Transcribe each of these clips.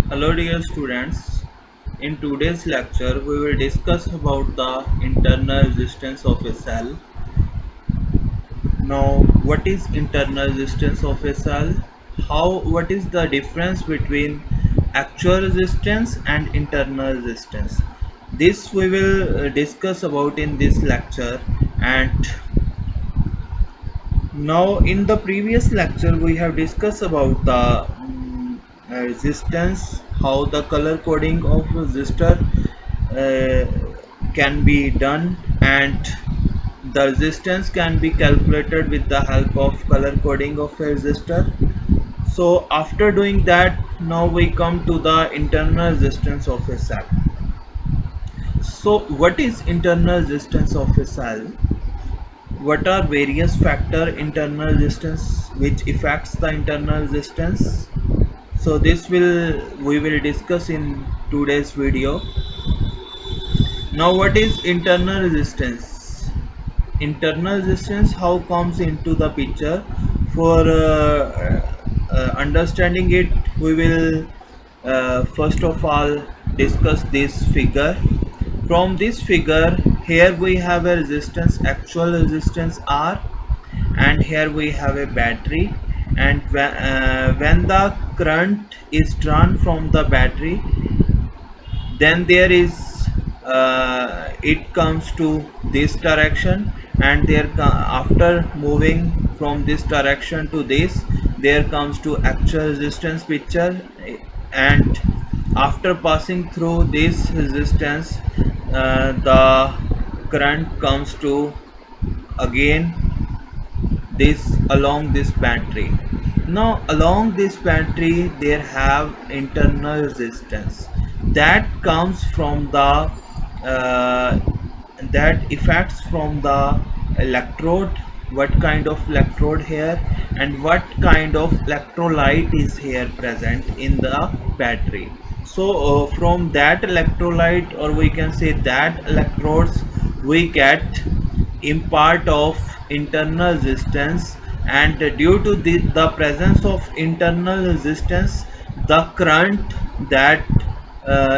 Hello dear students, in today's lecture we will discuss about the internal resistance of a cell. Now what is internal resistance of a cell? What is the difference between actual resistance and internal resistance? This we will discuss about in this lecture. And now in the previous lecture we have discussed about the resistance, how the color coding of resistor can be done, and the resistance can be calculated with the help of color coding of a resistor. So after doing that, now we come to the internal resistance of a cell. So what is internal resistance of a cell? What are various factor internal resistance which affects the internal resistance? So this will we will discuss in today's video. Now what is internal resistance? Internal resistance how comes into the picture? For understanding it, we will first of all discuss this figure. From this figure, here we have a resistance, actual resistance R, and here we have a battery. And when the current is drawn from the battery, then there is it comes to this direction, and after moving from this direction to this, there comes to actual resistance picture. And after passing through this resistance, the current comes to again this along this battery. Now along this battery there have internal resistance that comes from the that effects from the electrode. What kind of electrode here, and what kind of electrolyte is here present in the battery. So from that electrolyte, or we can say that electrodes, we get impart of internal resistance. And due to the presence of internal resistance, the current that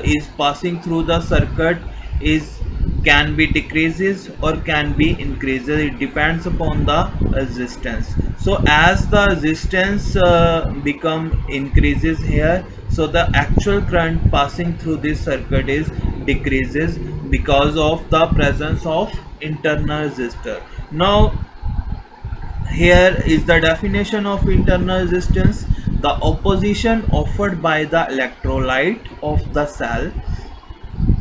is passing through the circuit is can be decreases or can be increases. It depends upon the resistance. So as the resistance become increases here, so the actual current passing through this circuit is decreases because of the presence of internal resistor. Now here is the definition of internal resistance: the opposition offered by the electrolyte of the cell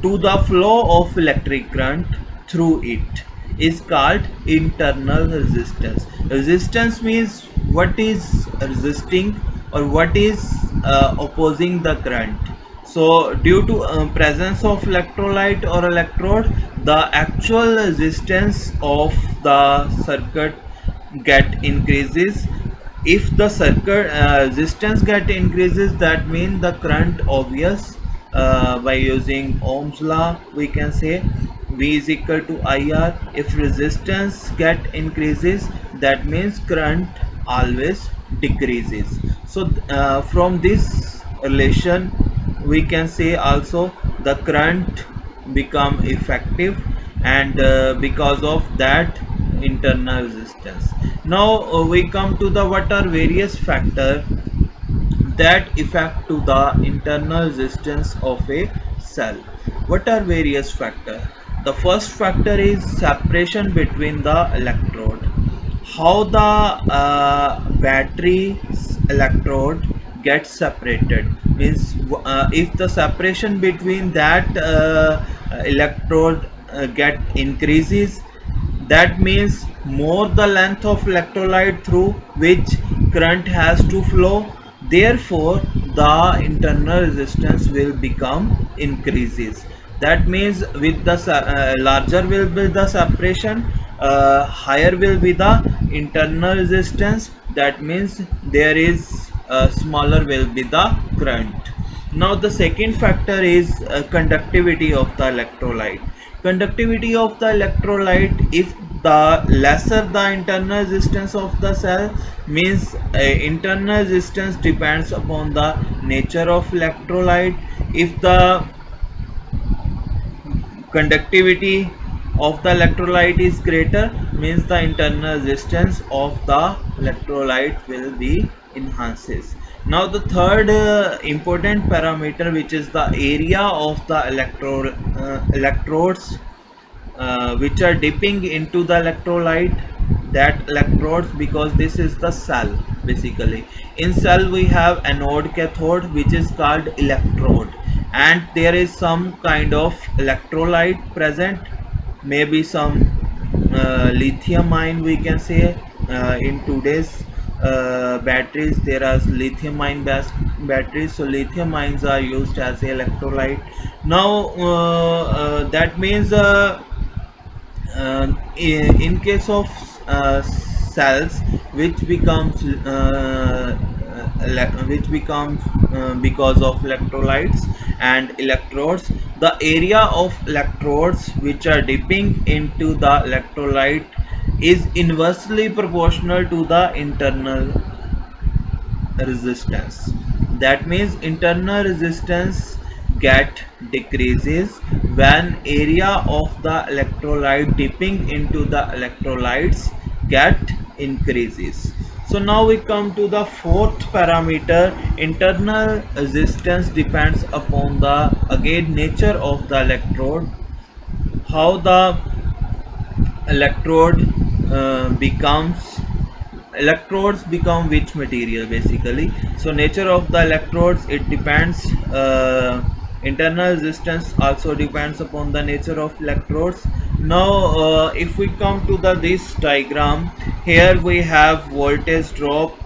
to the flow of electric current through it is called internal resistance. Resistance means what is resisting or what is opposing the current. So due to presence of electrolyte or electrode, the actual resistance of the circuit get increases. If the circuit resistance get increases, that means the current obvious. By using Ohm's law, we can say V is equal to IR. If resistance get increases, that means current always decreases. So from this relation, we can say also the current become effective, and because of that internal resistance. Now we come to the what are various factors that affect to the internal resistance of a cell. What are various factors? The first factor is separation between the electrode. How the battery electrode gets separated means, if the separation between that electrode get increases, that means more the length of electrolyte through which current has to flow, therefore the internal resistance will become increases. That means with the larger will be the separation, higher will be the internal resistance. That means there is smaller will be the current. Now the second factor is conductivity of the electrolyte. Conductivity of the electrolyte: if the lesser the internal resistance of the cell, means internal resistance depends upon the nature of electrolyte. If the conductivity of the electrolyte is greater, means the internal resistance of the electrolyte will be enhances. Now the third important parameter, which is the area of the electrodes which are dipping into the electrolyte, that electrodes, because this is the cell. Basically in cell we have anode, cathode, which is called electrode, and there is some kind of electrolyte present, maybe some lithium ion, we can say. In today's batteries there are lithium ion based batteries, so lithium ions are used as electrolyte. Now that means in case of cells which becomes because of electrolytes and electrodes, the area of electrodes which are dipping into the electrolyte is inversely proportional to the internal resistance. That means internal resistance get decreases when area of the electrolyte dipping into the electrolytes get increases. So now we come to the fourth parameter. Internal resistance depends upon the again nature of the electrode, how the electrode becomes, electrodes become which material basically. So nature of the electrodes, it depends. Internal resistance also depends upon the nature of electrodes. Now if we come to the this diagram, here we have voltage drop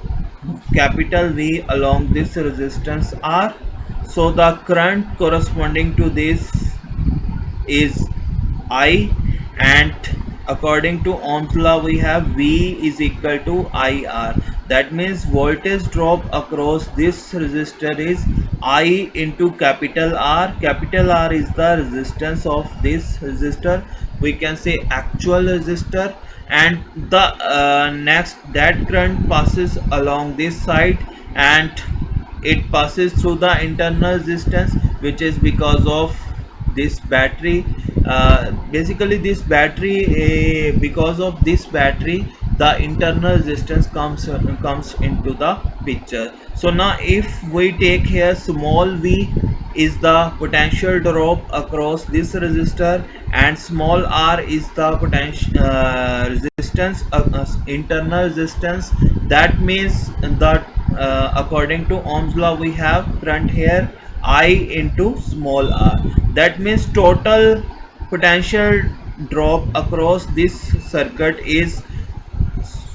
capital V along this resistance R. So the current corresponding to this is I, and according to Ohm's law we have V is equal to IR. That means voltage drop across this resistor is I into capital R. Capital R is the resistance of this resistor, we can say actual resistor, and the next that current passes along this side and it passes through the internal resistance, which is because of this battery. Basically this battery, because of this battery the internal resistance comes into the picture. So now if we take here small v is the potential drop across this resistor and small r is the potential resistance, internal resistance. That means that according to Ohm's law we have current here I into small r. That means total potential drop across this circuit is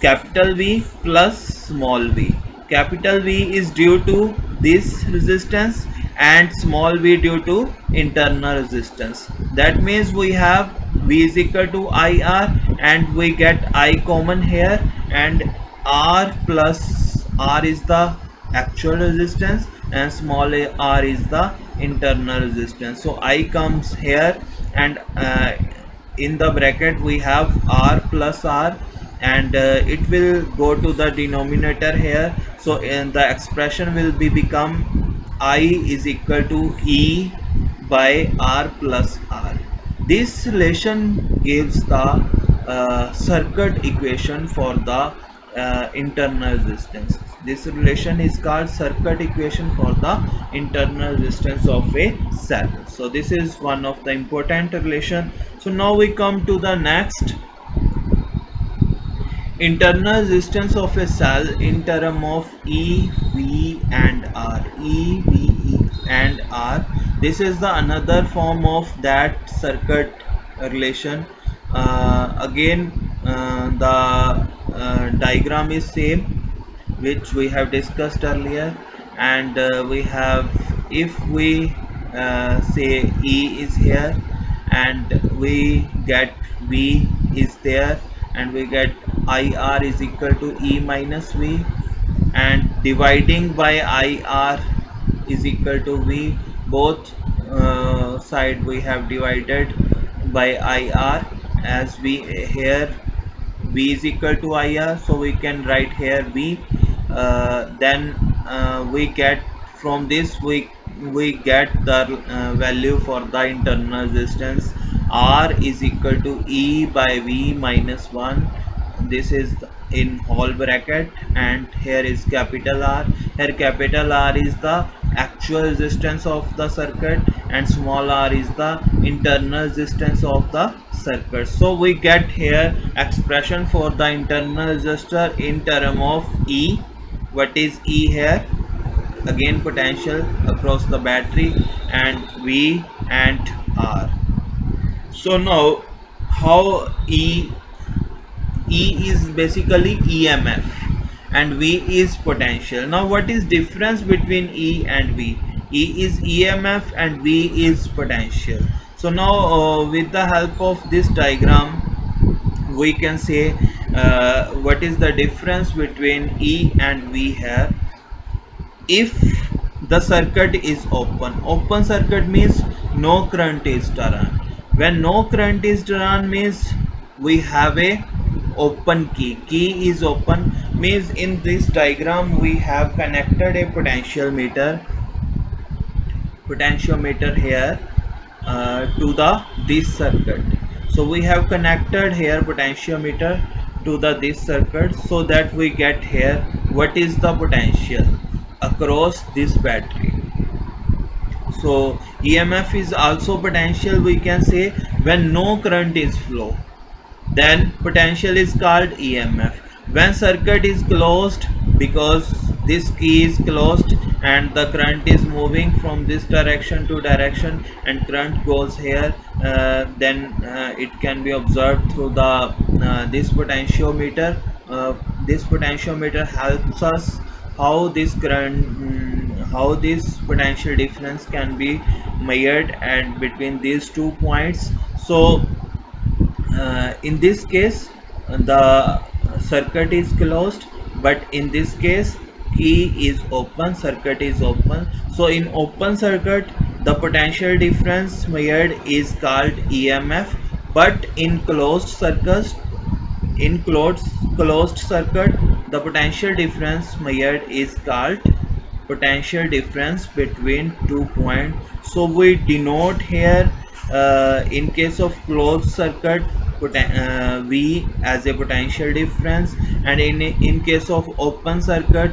capital V plus small v. Capital V is due to this resistance and small v due to internal resistance. That means we have V is equal to IR and we get I common here, and R plus R is the actual resistance and small r is the internal resistance. So I comes here, and in the bracket we have R plus R, and it will go to the denominator here. So in the expression will be become I is equal to E by R plus R. This relation gives the circuit equation for the internal resistance. This relation is called circuit equation for the internal resistance of a cell. So this is one of the important relation. So now we come to the next, internal resistance of a cell in term of E, V and R. E, V and R. This is the another form of that circuit relation. Again the diagram is same which we have discussed earlier, and we have, if we say E is here and we get V is there and we get IR is equal to E minus V, and dividing by IR is equal to V, both side we have divided by IR, as we here V is equal to IR, so we can write here V. Then we get from this we get the value for the internal resistance. R is equal to E by V minus 1. This is in whole bracket, and here is capital R. Here capital R is the actual resistance of the circuit and small r is the internal resistance of the circuit. So we get here expression for the internal resistor in term of E. What is E here? Again potential across the battery, and V and R. So now how E is basically EMF and V is potential. Now what is difference between E and V? E is EMF and V is potential. So now with the help of this diagram we can say what is the difference between E and V here. If the circuit is open circuit means no current is turned. When no current is turned means we have a open key is open, means in this diagram we have connected a potentiometer here to the this circuit. So we have connected here potentiometer to the this circuit, so that we get here what is the potential across this battery. So EMF is also potential, we can say, when no current is flow, then potential is called EMF. When circuit is closed, because this key is closed and the current is moving from this direction to direction and current goes here, then it can be observed through the this potentiometer. This potentiometer helps us how this current how this potential difference can be measured and between these 2 points. So in this case the circuit is closed, but in this case key is open, circuit is open. So in open circuit the potential difference measured is called EMF, but in closed circuit the potential difference measured is called potential difference between 2 points. So we denote here in case of closed circuit V as a potential difference, and in case of open circuit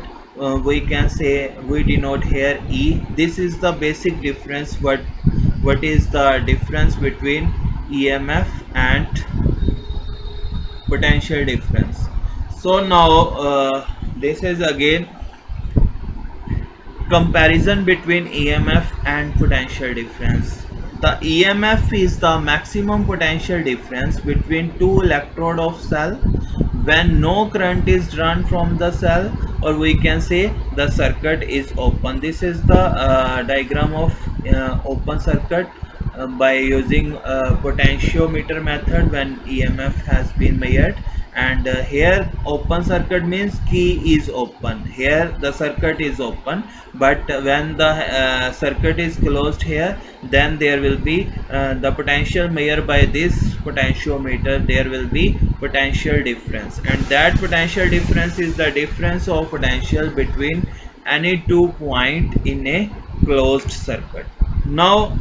we can say we denote here E. This is the basic difference. What is the difference between EMF and potential difference? So now this is again comparison between EMF and potential difference. The EMF is the maximum potential difference between two electrode of cell when no current is run from the cell, or we can say the circuit is open. This is the diagram of open circuit by using potentiometer method when EMF has been measured. And here open circuit means key is open, here the circuit is open, but when the circuit is closed here, then there will be the potential measured by this potentiometer, there will be potential difference, and that potential difference is the difference of potential between any 2 points in a closed circuit. Now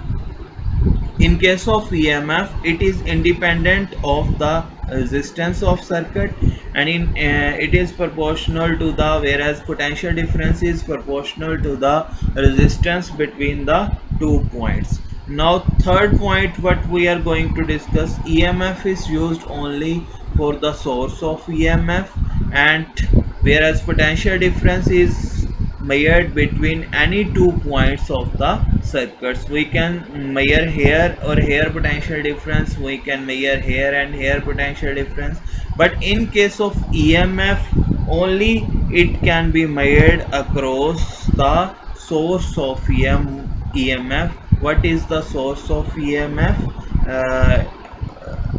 in case of EMF it is independent of the resistance of circuit, and it is proportional to the, whereas potential difference is proportional to the resistance between the 2 points. Now third point what we are going to discuss, EMF is used only for the source of EMF, and whereas potential difference is measured between any 2 points of the circuits. We can measure here or here potential difference, we can measure here and here potential difference, but in case of EMF only it can be measured across the source of EMF. What is the source of EMF?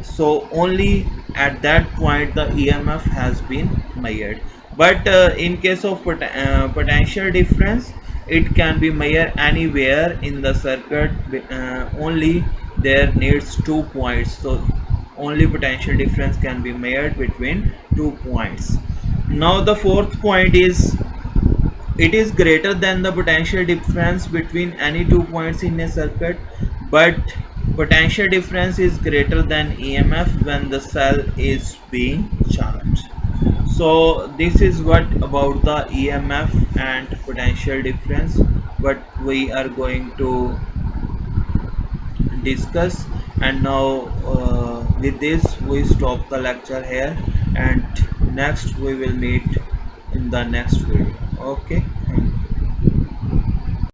So only at that point the EMF has been measured, but in case of potential difference it can be measured anywhere in the circuit, only there needs 2 points. So only potential difference can be made between 2 points. Now the fourth point is, it is greater than the potential difference between any 2 points in a circuit, but potential difference is greater than EMF when the cell is being charged. So this is what about the EMF and potential difference what we are going to discuss. And now with this we stop the lecture here, and next we will meet in the next video. Okay.